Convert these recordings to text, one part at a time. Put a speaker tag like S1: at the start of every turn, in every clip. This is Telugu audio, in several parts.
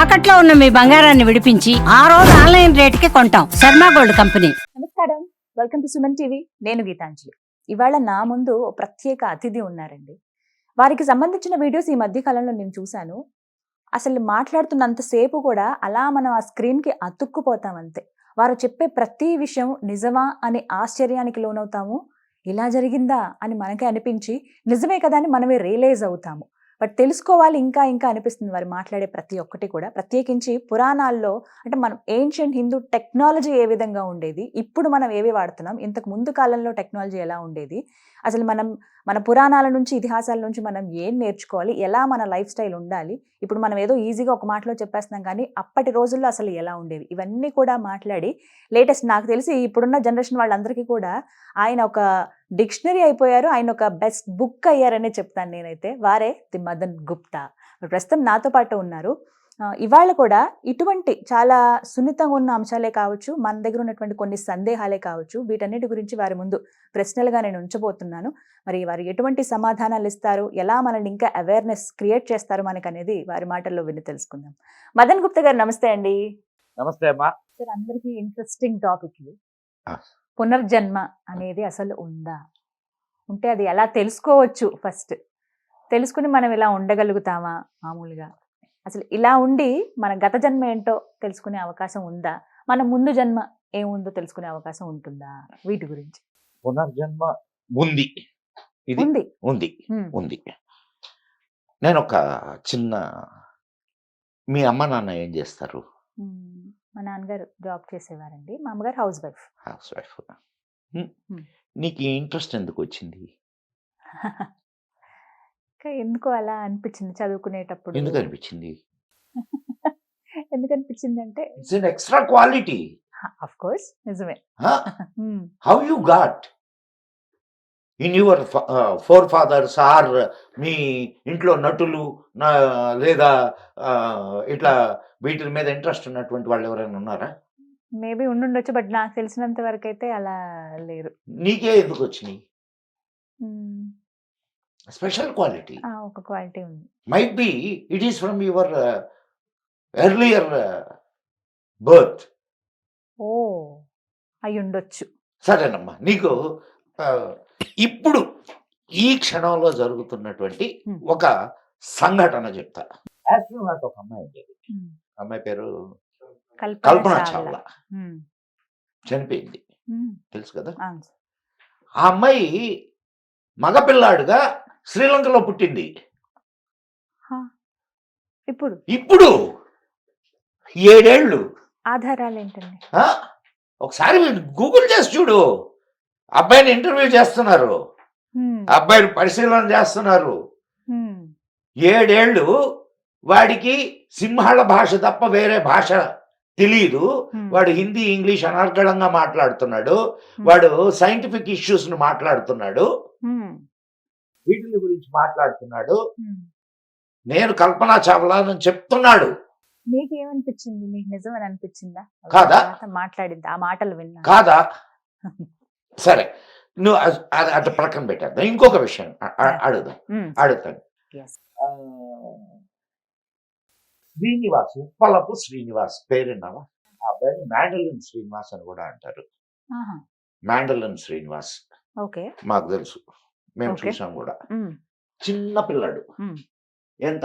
S1: తాకట్లో ఉన్న మీ బంగారాన్ని విడిపించి ఆ రోజు ఆన్లైన్ రేటుకి కొంటాం. Sharma gold company.
S2: నమస్కారం, వెల్కమ్ టు సుమన్ టీవీ. నేను గీతాంజలి. ఇవాళ నా ముందు ఓ ప్రత్యేక అతిథి ఉన్నారండి. వారికి సంబంధించిన వీడియోస్ ఈ మధ్య కాలంలో నేను చూశాను. అసలు మాట్లాడుతున్నంతసేపు కూడా అలా మనం ఆ స్క్రీన్కి అతుక్కుపోతాం అంతే. వారు చెప్పే ప్రతి విషయం నిజమా అని ఆశ్చర్యానికి లోనవుతాము. ఇలా జరిగిందా అని మనకే అనిపించి నిజమే కదా అని మనమే రియలైజ్ అవుతాము. బట్ తెలుసుకోవాలి ఇంకా ఇంకా అనిపిస్తుంది వారు మాట్లాడే ప్రతి ఒక్కటి కూడా. ప్రత్యేకించి పురాణాల్లో అంటే మనం ఏన్షియంట్ హిందూ టెక్నాలజీ ఏ విధంగా ఉండేది, ఇప్పుడు మనం ఏవి వాడుతున్నాం, ఇంతకు ముందు కాలంలో టెక్నాలజీ ఎలా ఉండేది, అసలు మన పురాణాల నుంచి ఇతిహాసాల నుంచి మనం ఏం నేర్చుకోవాలి, ఎలా మన లైఫ్ స్టైల్ ఉండాలి, ఇప్పుడు మనం ఏదో ఈజీగా ఒక మాటలో చెప్పేస్తున్నాం కానీ అప్పటి రోజుల్లో అసలు ఎలా ఉండేవి, ఇవన్నీ కూడా మాట్లాడి లేటెస్ట్ నాకు తెలిసి ఇప్పుడున్న జనరేషన్ వాళ్ళందరికీ కూడా ఆయన ఒక డిక్షనరీ అయిపోయారు. ఆయన ఒక బెస్ట్ బుక్ అయ్యారనే చెప్తాను నేనైతే. వారే ది మదన్ గుప్తా. ప్రస్తుతం నాతో పాటు ఉన్నారు. ఇవాళ కూడా ఇటువంటి చాలా సున్నితంగా ఉన్న అంశాలే కావచ్చు, మన దగ్గర ఉన్నటువంటి కొన్ని సందేహాలే కావచ్చు, వీటన్నిటి గురించి వారి ముందు ప్రశ్నలుగా నేను ఉంచబోతున్నాను. మరి వారు ఎటువంటి సమాధానాలు ఇస్తారు, ఎలా మనల్ని ఇంకా అవేర్నెస్ క్రియేట్ చేస్తారు మనకు అనేది వారి మాటల్లో విని తెలుసుకుందాం. మదన్ గుప్తా గారు నమస్తే అండి.
S3: నమస్తే అమ్మా.
S2: సార్, అందరికీ ఇంట్రెస్టింగ్ టాపిక్ ఇది. పునర్జన్మ అనేది అసలు ఉందా, ఉంటే అది ఎలా తెలుసుకోవచ్చు, ఫస్ట్ తెలుసుకుని మనం ఇలా ఉండగలుగుతామా, మామూలుగా అసలు ఇలా ఉండి మన గత జన్మ ఏంటో తెలుసుకునే అవకాశం ఉందా, మన ముందు జన్మ ఏముందో తెలుసుకునే అవకాశం ఉంటుందా, వీటి గురించి.
S3: పునర్జన్మ ఉంది, ఇది
S2: ఉంది.
S3: ఉంది ఉంది. నేను ఒక చిన్న, మీ అమ్మ నాన్న ఏం చేస్తారు?
S2: మా నాన్నగారు జాబ్ చేసేవారండి, మా అమ్మగారు హౌస్ వైఫ్.
S3: House wife. నీకు ఈ ఇంట్రెస్ట్ ఎందుకు వచ్చింది?
S2: ఎందుకో అలా అనిపించింది చదువుకునేటప్పుడు.
S3: ఎందుకు అనిపించింది?
S2: ఎందుకు అనిపించింది అంటే
S3: it's an extra quality.
S2: Of course నిజమే.
S3: How you got in your forefathers or మీ ఇంట్లో నటులు లేదా ఇట్లా వీటి మీద ఇంట్రెస్ట్ ఉన్నటువంటి వాళ్ళు ఎవరైనా ఉన్నారా?
S2: మేబీ ఉండుండొచ్చు, బట్ నాకు తెలిసినంత వరకు అయితే అలా లేరు.
S3: నీకే ఎందుకు వచ్చినాయి? స్పెషల్ క్వాలిటీ,
S2: ఒక క్వాలిటీ ఉంది.
S3: Might be it is from your earlier birth.
S2: ఓ, అయి ఉండొచ్చు.
S3: సరేనమ్మా, నీకు ఇప్పుడు ఈ క్షణంలో జరుగుతున్నటువంటి ఒక సంఘటన చెప్తా. యాక్చువల్ నాకు ఒక అమ్మాయి ఉండేది. అమ్మాయి పేరు కల్పన చావ్లా. చనిపోయింది, తెలుసు కదా. ఆ అమ్మాయి మగపిల్లాడుగా శ్రీలంకలో పుట్టింది. ఇప్పుడు 7 ఏళ్ళు.
S2: ఆధారాలు ఏంటండి?
S3: ఒకసారి గూగుల్ చేసి చూడు. అబ్బాయిని ఇంటర్వ్యూ చేస్తున్నారు, అబ్బాయిని పరిశీలన చేస్తున్నారు. 7 ఏళ్ళు వాడికి సింహాళ భాష తప్ప వేరే భాష తెలియదు. వాడు హిందీ ఇంగ్లీష్ అనర్గళంగా మాట్లాడుతున్నాడు. వాడు సైంటిఫిక్ ఇష్యూస్ ను మాట్లాడుతున్నాడు, వీటిని గురించి మాట్లాడుతున్నాడు. నేను కల్పనా చావ్లా అని చెప్తున్నాడు.
S2: మీకు ఏమనిపించింది? మీకు నిజమని అనిపించిందా
S3: కాదా?
S2: మాట్లాడింది ఆ మాటలు విన్నా
S3: కాదా? సరే, నువ్వు అట్లా ప్రక్కన పెట్టేద్దాం. ఇంకొక విషయం అడుగుతాను. శ్రీనివాస్, ఉప్పలపు శ్రీనివాస్ పేరున్నావా? ఆ అబ్బాయిని మ్యాండలిన్ శ్రీనివాస్ అని కూడా అంటారు. మ్యాండలిన్ శ్రీనివాస్ మాకు తెలుసు, మేము చూసాం కూడా. చిన్న పిల్లాడు, ఎంత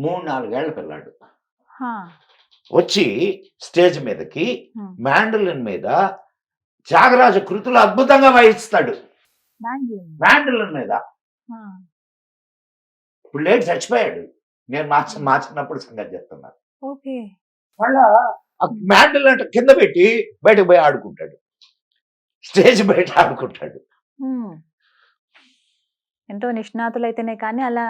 S3: 3-4 ఏళ్ల పిల్లాడు, వచ్చి స్టేజ్ మీదకి మ్యాండలిన్ మీద త్యాగరాజ కృతులు అద్భుతంగా వాయిస్తాడు. మ్యాండలిన్ మీద. ఇప్పుడు లేట్ చచ్చిపోయాడు. నేను మార్చినప్పుడు సంగతి చెప్తున్నాను. మళ్ళా మ్యాండలిన్ అంటే కింద పెట్టి బయటకు పోయి ఆడుకుంటాడు, స్టేజ్ బయట ఆడుకుంటాడు.
S2: ఎంతో నిష్ణాతులైతేనే కానీ అలా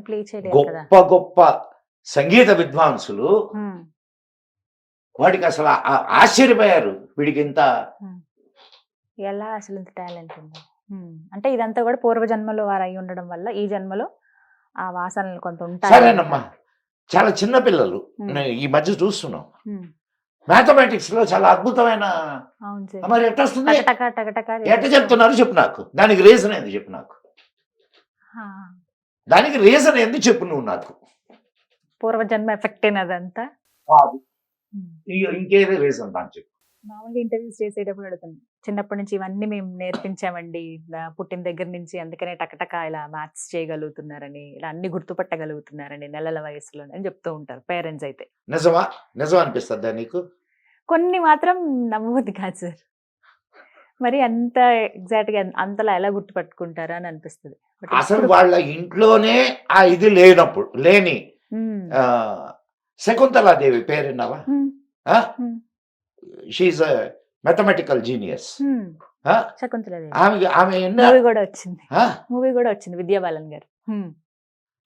S2: ప్లే చేయలేదు.
S3: గొప్ప గొప్ప సంగీత విద్వాంసులు వాడికి అసలు ఆశ్చర్యపోయారు, వీడికి ఇంత
S2: ఎలా అసలు ఇంత టాలెంట్ ఉంది అంటే. ఇదంతా కూడా పూర్వజన్మలో వారు అయి ఉండడం వల్ల ఈ జన్మలో ఆ వాసనలు కొంత ఉంటాయి.
S3: సరేనమ్మా, చాలా చిన్న పిల్లలు ఈ మధ్య చూస్తున్నాం. మ్యాథమెటిక్స్ లో చాలా అద్భుతమైన, మరి ఎట్లా వస్తుంది, ఎట్లా చెప్తున్నారు చెప్పు నాకు. దానికి రీజన్ ఏంది చెప్పు నాకు. దానికి రీజన్ ఏంది చెప్పు నువ్వు నాకు.
S2: పూర్వజన్మ ఎఫెక్ట్ అదంతా.
S3: కాదు, ఇంకేదో రీజన్ నాకు చెప్పు.
S2: మామూలుగా ఇంటర్వ్యూస్ చేసేటప్పుడు అడుగుతాను, చిన్నప్పటి నుంచి ఇవన్నీ మేము నేర్పించామండి, పుట్టిన దగ్గర నుంచి, అందుకనే టకటక ఇలా మ్యాథ్స్ చేయగలుగుతున్నారని, ఇలా అన్ని గుర్తుపట్టగలుగుతున్నారని నెలల వయసులో అని చెప్తూ ఉంటారు పేరెంట్స్ అయితే.
S3: నిజమా? నిజం అనిపిస్తుందా నీకు?
S2: కొన్ని మాత్రం నమ్మవద్దు కాదు సార్, మరి అంత ఎగ్జాక్ట్ గా అంతలా ఎలా గుర్తుపట్టుకుంటారా అని అనిపిస్తుంది. But
S3: అసలు
S2: ఇప్పుడు-
S3: వాళ్ళ ఇంట్లోనే ఆ ఇది లేనప్పుడు లేని
S2: మ్మ్.
S3: శకుంతలాదేవి పేరున్నావా?
S2: మ్మ్. మ్మ్.
S3: She mathematical genius.
S2: మ్మ్. శకుంతలాదేవి
S3: ఆమె
S2: మూవీ కూడా వచ్చింది, మూవీ కూడా వచ్చింది విద్యా బాలన్ గారు. మ్మ్.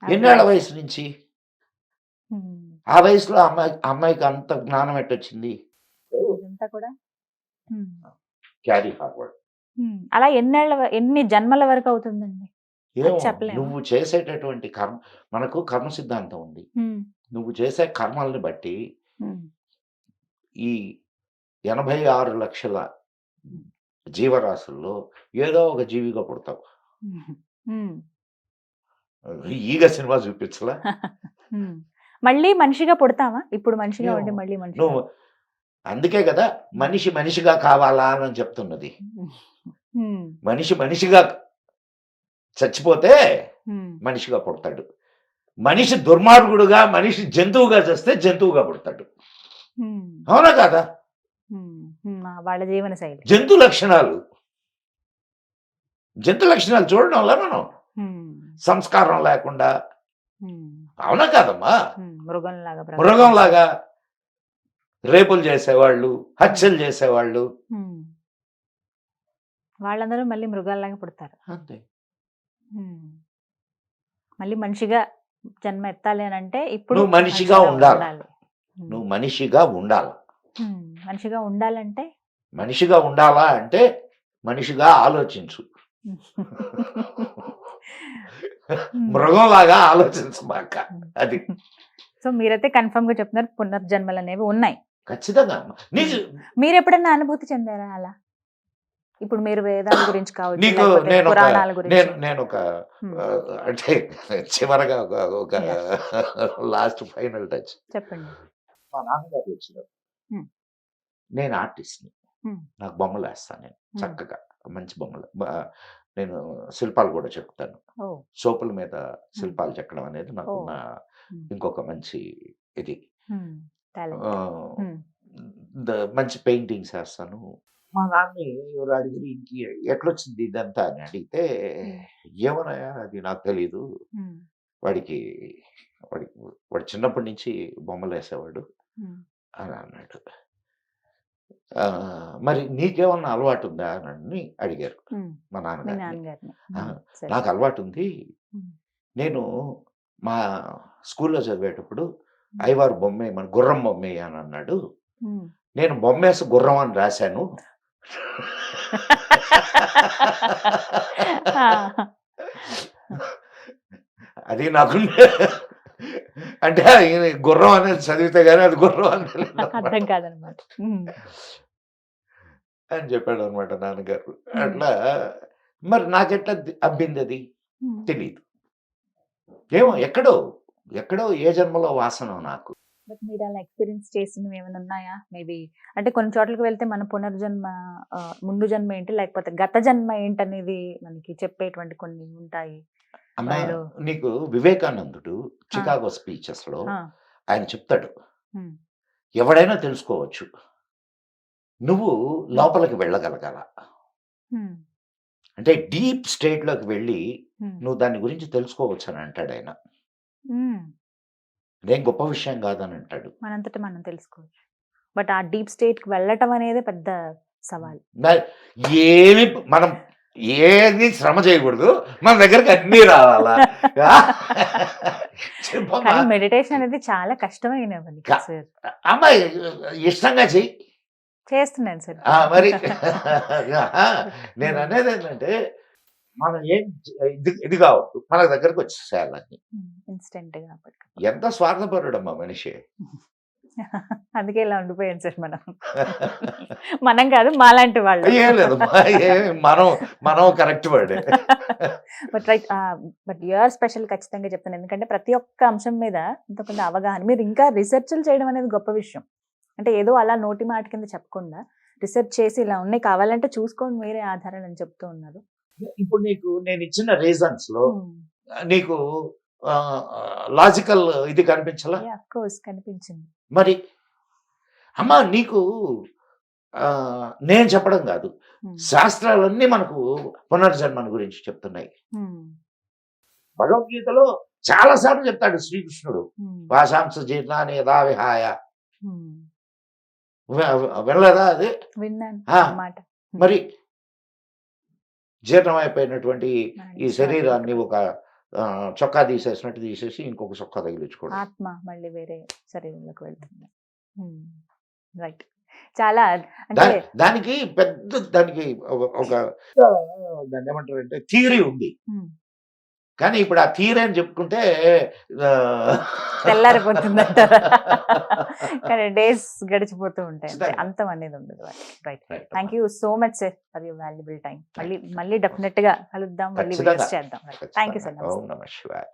S3: ఎన్నేళ్ల వయసు నుంచి?
S2: మ్మ్.
S3: ఆ వయసులో అమ్మాయికి అంత జ్ఞానం ఎట్టొచ్చింది?
S2: ఇదంతా కూడా మ్మ్.
S3: Carry forward.
S2: అలా ఎన్ని జన్మల వరకు అవుతుందండి?
S3: ఏమో
S2: చెప్పలేము.
S3: నువ్వు చేసేటటువంటి కర్మ, మనకు కర్మ సిద్ధాంతం ఉంది. నువ్వు చేసే కర్మల్ని బట్టి ఈ 86 లక్షల జీవరాశుల్లో ఏదో ఒక జీవిగా పుడతావు. ఈగ సినిమా చూపించలా?
S2: మళ్ళీ మనిషిగా పుడతామా? ఇప్పుడు మనిషిగా
S3: ఏమో.
S2: ఉండి మళ్ళీ మనిషి
S3: నువ్వు అందుకే కదా మనిషి మనిషిగా కావాలా అని చెప్తున్నది. మనిషి మనిషిగా చచ్చిపోతే మనిషిగా పుడతాడు. మనిషి దుర్మార్గుడుగా, మనిషి జంతువుగా చేస్తే జంతువుగా పుడతాడు. అవునా కాదా?
S2: వాళ్ళ జీవన శైలి.
S3: జంతు లక్షణాలు చూడడం వల్ల మనం సంస్కారం లేకుండా, అవునా కాదమ్మా, మృగంలాగా రేపులు చేసేవాళ్ళు, హత్యలు చేసేవాళ్ళు,
S2: వాళ్ళందరూ మళ్ళీ మృగాల్లాగా పుడతారు.
S3: అంతే.
S2: మళ్ళీ మనిషిగా జన్మ ఎత్తాలి అని అంటే ఇప్పుడు
S3: నువ్వు మనిషిగా ఉండాలి. నువ్వు మనిషిగా ఉండాలి.
S2: మనిషిగా ఉండాలంటే
S3: మనిషిగా ఉండాలా అంటే మనిషిగా ఆలోచించు. మృగంలాగా ఆలోచించమాక. అది
S2: సో మీరైతే కన్ఫర్మ్ గా చెప్తున్నారు పునర్జన్మలు అనేవి ఉన్నాయి.
S3: ఖచ్చితంగా. నీకు
S2: మీరు ఎప్పుడన్నా అనుభూతి చెందారా అలా? ఇప్పుడు మీరు వేదాల గురించి కావచ్చు,
S3: నీకు
S2: లేకపోతే పురాణాల గురించి.
S3: నేను ఒక అంటే చివరగా ఒక లాస్ట్ ఫైనల్ టచ్
S2: చెప్పండి.
S3: మా నాన్నగారు వచ్చినారు. నేను ఆర్టిస్ట్ని, నాకు బొమ్మలు వేస్తాను. నేను చక్కగా మంచి బొమ్మలు, నేను శిల్పాలు కూడా చెక్కుతాను. సోపుల మీద శిల్పాలు చెక్కడం అనేది నాకున్న ఇంకొక మంచి ఇది. మంచి పెయింటింగ్స్ వేస్తాను. మా నాన్న ఎవరు అడిగిరి ఇంకి ఎట్లొచ్చింది ఇదంతా అని అడిగితే, ఏమన్నాయా అది నాకు తెలీదు, వాడు చిన్నప్పటి నుంచి బొమ్మలు వేసేవాడు అని అన్నాడు. మరి నీకేమన్నా అలవాటు ఉందా అని అడిగారు మా నాన్నగారు. నాకు అలవాటు ఉంది, నేను మా స్కూల్లో చదివేటప్పుడు అయ్యవారు బొమ్మే, మన గుర్రం బొమ్మే అని అన్నాడు. నేను బొమ్మేసి గుర్రం అని రాశాను. అది నాకు అంటే గుర్రం అనేది చదివితే గానీ అది గుర్రం అనేది
S2: అర్థం కాదనమాట
S3: అని చెప్పాడు అనమాట నాన్నగారు. అట్లా మరి నాకెట్లా అబ్బింది అది తెలియదు. ఏమో ఎక్కడో ఏ జన్మలో వాసన నాకు.
S2: బట్ మీరు అలా ఎక్స్పీరియన్స్ చేసినవి ఏమైనా ఉన్నాయా? మేబీ అంటే కొన్ని చోట్లకి వెళ్తే మన పునర్జన్మ, ముందు జన్మ ఏంటి, లేకపోతే గత జన్మ ఏంటనేది మనకి చెప్పేటువంటి కొన్ని ఉంటాయి.
S3: అమ్మా, నీకు వివేకానందుడు చికాగో స్పీచెస్ లో ఆయన చెప్తాడు, ఎవడైనా తెలుసుకోవచ్చు, నువ్వు లోపలికి వెళ్ళగలగాల. అంటే డీప్ స్టేట్ లోకి వెళ్ళి నువ్వు దాని గురించి తెలుసుకోవచ్చు అని అంటాడు ఆయన. అదేం గొప్ప విషయం కాదని అంటాడు.
S2: మనంతట మనం తెలుసుకోవచ్చు, బట్ ఆ డీప్ స్టేట్ కి వెళ్ళటం అనేది పెద్ద సవాల్.
S3: ఏమి మనం ఏది శ్రమ చేయకూడదు, మన దగ్గరకు అన్ని రావాలా.
S2: మెడిటేషన్ అనేది చాలా కష్టమైన సార్.
S3: అమ్మాయి ఇష్టంగా చెయ్యి,
S2: చేస్తున్నాను సార్.
S3: మరి నేను అనేది ఏంటంటే మనం ఏం ఇది కావద్దు, మన దగ్గరకు వచ్చేసేయాలని.
S2: ఇన్స్టెంట్ గా.
S3: ఎంత స్వార్థపరుడమ్మా మనిషి.
S2: అందుకే ఇలా ఉండిపోయాం సార్ మనం. మనం కాదు, మాలాంటి వాళ్ళు.
S3: ఏం లేదు మనం మనం correct word.
S2: But right, but you're special ఖచ్చితంగా చెప్తాను. ఎందుకంటే ప్రతి ఒక్క అంశం మీద ఇంత అవగాహన, మీరు ఇంకా రీసెర్చ్లు చేయడం అనేది గొప్ప విషయం. అంటే ఏదో అలా నోటి మాట కింద చెప్పకుండా రీసెర్చ్ చేసి ఇలా ఉన్నాయి, కావాలంటే చూసుకోండి మీరే ఆధారాలు అని చెప్తూ ఉన్నారు.
S3: ఇప్పుడు నీకు నేను ఇచ్చిన రీజన్స్ లో నీకు లాజికల్ ఇది కనిపించలా?
S2: ఆఫ్ కోర్స్ కనిపించింది.
S3: మరి అమ్మా నీకు నేను చెప్పడం కాదు, శాస్త్రాలన్నీ మనకు పునర్జన్మను గురించి చెప్తున్నాయి. భగవద్గీతలో చాలా సార్లు చెప్తాడు శ్రీకృష్ణుడు, వాసాంస జీర్ణాన్ని యథా విహాయ. వినలేదా అది?
S2: విన్నాను
S3: ఆ.
S2: మాట.
S3: మరి జీర్ణమైపోయినటువంటి ఈ శరీరాన్ని ఒక చొక్కా తీసేసినట్టు తీసేసి ఇంకొక చొక్కా తగిలించుకోవడం.
S2: ఆత్మ మళ్ళీ వేరే శరీరంలోకి వెళ్తుంది. రైట్, చాలా అంటే
S3: దానికి పెద్ద దానికి ఒక దాన్ని ఏమంటారంటే థియరీ ఉంది. కానీ ఇప్పుడు ఆ థియరీ అని చెప్పుకుంటే
S2: తెల్లారిపోతుంది కానీ డేస్ గడిచిపోతూ ఉంటాయి, అంతం అనేది ఉండదు. Right, thank you so much sir for your valuable time. మళ్ళీ డెఫినెట్ గా కలుద్దాం, మళ్ళీ వీడియోస్ చేద్దాం. Thank you sir.
S3: ఓం నమః శివాయ.